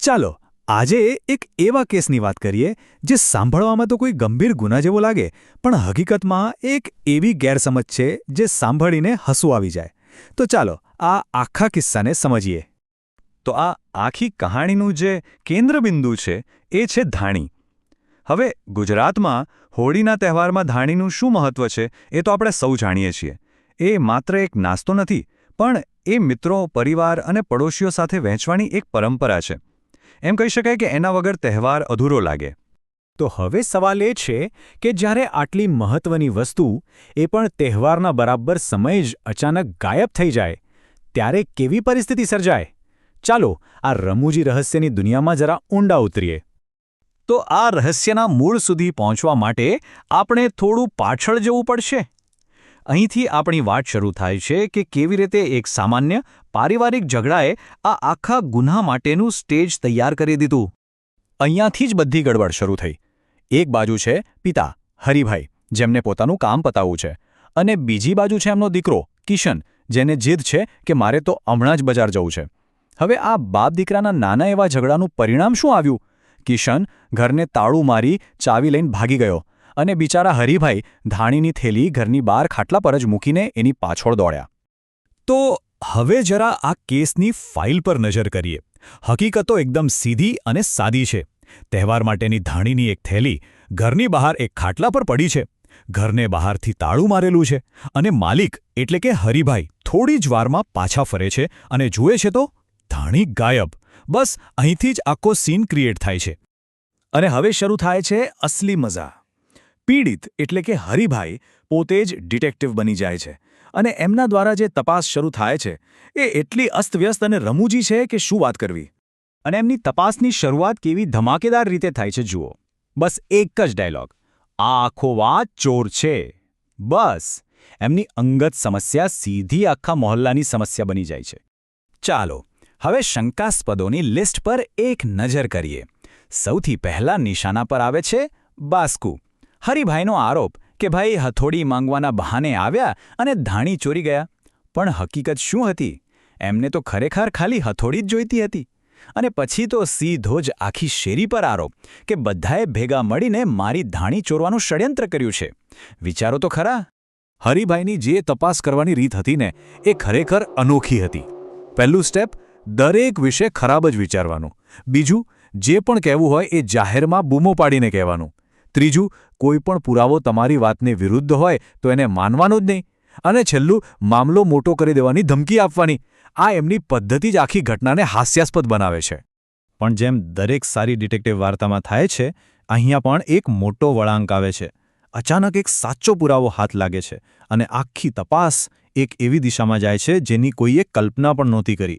ચાલો આજે એક એવા કેસની વાત કરીએ જે સાંભળવામાં તો કોઈ ગંભીર ગુના જેવો લાગે પણ હકીકતમાં એક એવી ગેરસમજ છે જે સાંભળીને હસવું આવી જાય. તો ચાલો આ આખા કિસ્સાને સમજીએ. તો આ આખી કહાણીનું જે કેન્દ્રબિંદુ છે એ છે ધાણી. હવે ગુજરાતમાં હોળીના તહેવારમાં ધાણીનું શું મહત્વ છે એ તો આપણે સૌ જાણીએ છીએ. એ માત્ર એક નાસ્તો નથી, પણ એ મિત્રો, પરિવાર અને પડોશીઓ સાથે વહેંચવાની એક પરંપરા છે. એમ કહી શકાય કે એના વગર તહેવાર અધૂરો લાગે. તો હવે સવાલ એ છે કે જ્યારે આટલી મહત્વની વસ્તુ એ પણ તહેવારના બરાબર સમયે જ અચાનક ગાયબ થઈ જાય ત્યારે કેવી પરિસ્થિતિ સર્જાય? ચાલો આ રમૂજી રહસ્યની દુનિયામાં જરા ઊંડા ઉતરીએ. તો આ રહસ્યના મૂળ સુધી પહોંચવા માટે આપણે થોડું પાછળ જવું પડશે. અહીંથી આપણી વાત શરૂ થાય છે કે કેવી રીતે એક સામાન્ય પારિવારિક ઝઘડાએ આ આખા ગુન્હા માટેનું સ્ટેજ તૈયાર કરી દીધું. અહીંયાથી જ બધી ગડબડ શરૂ થઈ. એક બાજુ છે પિતા હરિભાઈ, જેમને પોતાનું કામ પતાવવું છે, અને બીજી બાજુ છે એમનો દીકરો કિશન, જેને જીદ છે કે મારે તો હમણાં જ બજાર જવું છે. હવે આ બાપ દીકરાના નાના એવા ઝઘડાનું પરિણામ શું આવ્યું? કિશન ઘરને તાળું મારી ચાવી લઈને ભાગી ગયો, અને બિચારા હરિભાઈ ધાણીની થેલી ઘરની બહાર ખાટલા પર જ મૂકીને એની પાછળ દોડ્યા. તો હવે જરા આ કેસની ફાઇલ પર નજર કરીએ. હકીકતો એકદમ સીધી અને સાદી છે. તહેવાર માટેની ધાણીની એક થેલી ઘરની બહાર એક ખાટલા પર પડી છે. ઘરને બહારથી તાળું મારેલું છે, અને માલિક એટલે કે હરિભાઈ થોડી જ વારમાં પાછા ફરે છે અને જુએ છે તો ધાણી ગાયબ. બસ અહીંથી જ આખો સીન ક્રિએટ થાય છે. અને હવે શરૂ થાય છે અસલી મજા. પીડિત એટલે કે હરિભાઈ પોતે જ ડિટેક્ટિવ બની જાય છે, અને એમના દ્વારા જે તપાસ શરૂ થાય છે એ એટલી અસ્તવ્યસ્ત અને રમૂજી છે કે શું વાત કરવી. અને એમની તપાસની શરૂઆત કેવી ધમાકેદાર રીતે થાય છે જુઓ. બસ એક જ ડાયલોગ, આ આખો વાત ચોર છે. બસ એમની અંગત સમસ્યા સીધી આખા મોહલ્લાની સમસ્યા બની જાય છે. ચાલો હવે શંકાસ્પદોની લિસ્ટ પર એક નજર કરીએ. સૌથી પહેલા નિશાના પર આવે છે બાસ્કુ. હરિભાઈનો આરોપ કે ભાઈ હથોડી માંગવાના બહાને આવ્યા અને ધાણી ચોરી ગયા. પણ હકીકત શું હતી? એમને તો ખરેખર ખાલી હથોડી જ જોઈતી હતી. અને પછી તો સીધો જ આખી શેરી પર આરોપ કે બધાએ ભેગા મળીને મારી ધાણી ચોરવાનું ષડયંત્ર કર્યું છે. વિચારો તો ખરા. હરિભાઈની જે તપાસ કરવાની રીત હતી ને એ ખરેખર અનોખી હતી. પહેલું સ્ટેપ, દરેક વિશે ખરાબ જ વિચારવાનું. બીજું, જે પણ કહેવું હોય એ જાહેરમાં બૂમો પાડીને કહેવાનું. ત્રીજું, કોઈ પણ પુરાવો તમારી વાતને વિરુદ્ધ હોય તો એને માનવાનો જ નહીં. અને છેલ્લું, મામલો મોટો કરી દેવાની ધમકી આપવાની. આ એમની પદ્ધતિ જ આખી ઘટનાને હાસ્યાસ્પદ બનાવે છે. પણ જેમ દરેક સારી ડિટેક્ટિવ વાર્તામાં થાય છે, અહીંયા પણ એક મોટો વળાંક આવે છે. અચાનક એક સાચો પુરાવો હાથ લાગે છે, અને આખી તપાસ એક એવી દિશામાં જાય છે જેની કોઈએ કલ્પના પણ નહોતી કરી.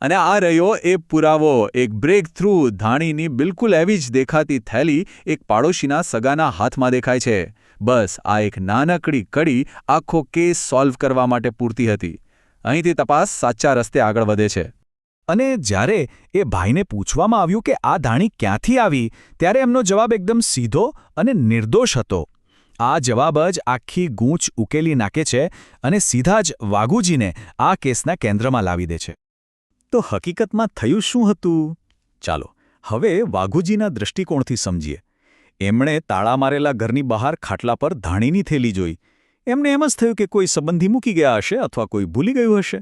અને આ રહ્યો એ પુરાવો, એક બ્રેક થ્રુ. ધાણીની બિલકુલ એવી જ દેખાતી થેલી એક પાડોશીના સગાના હાથમાં દેખાય છે. બસ આ એક નાનકડી કડી આખો કેસ સોલ્વ કરવા માટે પૂરતી હતી. અહીંથી તપાસ સાચા રસ્તે આગળ વધે છે. અને જ્યારે એ ભાઈને પૂછવામાં આવ્યું કે આ ધાણી ક્યાંથી આવી, ત્યારે એમનો જવાબ એકદમ સીધો અને નિર્દોષ હતો. આ જવાબ જ આખી ગૂંચ ઉકેલી નાખે છે અને સીધા જ વાઘુજીને આ કેસના કેન્દ્રમાં લાવી દે છે. તો હકીકતમાં થયું શું હતું? ચાલો હવે વાઘુજીના દૃષ્ટિકોણથી સમજીએ. એમણે તાળા મારેલા ઘરની બહાર ખાટલા પર ધાણીની થેલી જોઈ. એમને એમ જ થયું કે કોઈ સંબંધી મૂકી ગયા હશે અથવા કોઈ ભૂલી ગયું હશે.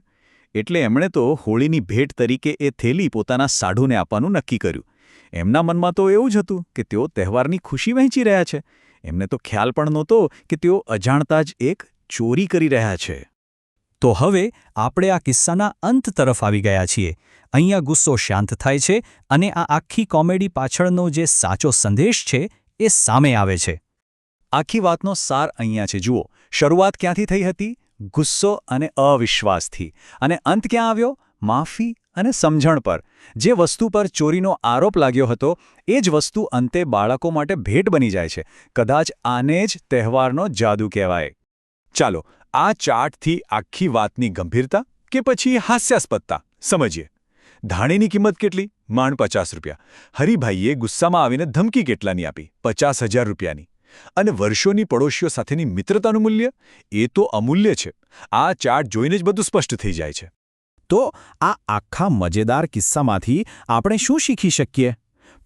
એટલે એમણે તો હોળીની ભેટ તરીકે એ થેલી પોતાના સાઢુને આપવાનું નક્કી કર્યું. એમના મનમાં તો એવું જ હતું કે તેઓ તહેવારની ખુશી વહેંચી રહ્યા છે. એમને તો ખ્યાલ પણ નહોતો કે તેઓ અજાણતા જ એક ચોરી કરી રહ્યા છે. તો હવે આપણે આ કિસ્સાના અંત તરફ આવી ગયા છીએ. અહીંયા ગુસ્સો શાંત થાય છે અને આ આખી કોમેડી પાછળનો જે સાચો સંદેશ છે એ સામે આવે છે. આખી વાતનો સાર અહીંયા છે જુઓ. શરૂઆત ક્યાંથી થઈ હતી? ગુસ્સો અને અવિશ્વાસથી. અને અંત ક્યાં આવ્યો? માફી અને સમજણ પર. જે વસ્તુ પર ચોરીનો આરોપ લાગ્યો હતો એ જ વસ્તુ અંતે બાળકો માટે ભેટ બની જાય છે. કદાચ આને જ તહેવારનો જાદુ કહેવાય. ચાલો આ ચાર્ટથી આખી વાતની ગંભીરતા કે પછી હાસ્યાસ્પદતા સમજીએ. ધાણીની કિંમત કેટલી? માંડ 50 રૂપિયા. હરિભાઈએ ગુસ્સામાં આવીને ધમકી કેટલાની આપી? 50,000 રૂપિયાની. અને વર્ષોની પડોશીઓ સાથેની મિત્રતાનું મૂલ્ય? એ તો અમૂલ્ય છે. આ ચાર્ટ જોઈને જ બધું સ્પષ્ટ થઈ જાય છે. તો આ આખા મજેદાર કિસ્સામાંથી આપણે શું શીખી શકીએ?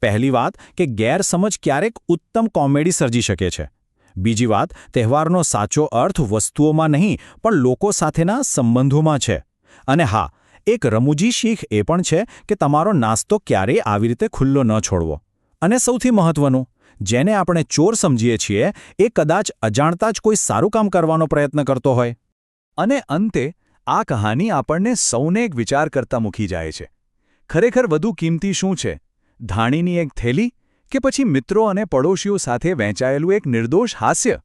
પહેલી વાત કે ગેરસમજ ક્યારેક ઉત્તમ કોમેડી સર્જી શકે છે. બીજી વાત, તહેવારનો સાચો અર્થ વસ્તુઓમાં નહીં પણ લોકો સાથેના સંબંધોમાં છે. અને હા, એક રમૂજી શીખ એ પણ છે કે તમારો નાસ્તો ક્યારેય આવી રીતે ખુલ્લો ન છોડવો. અને સૌથી મહત્વનું, જેને આપણે ચોર સમજીએ છીએ એ કદાચ અજાણતા જ કોઈ સારું કામ કરવાનો પ્રયત્ન કરતો હોય. અને અંતે આ કહાની આપણને સૌને એક વિચાર કરતા મૂકી જાય છે. ખરેખર વધુ કિંમતી શું છે? ધાણીની એક થેલી કે પછી મિત્રો અને પડોશીઓ સાથે વહેંચાયેલું એક નિર્દોષ હાસ્ય?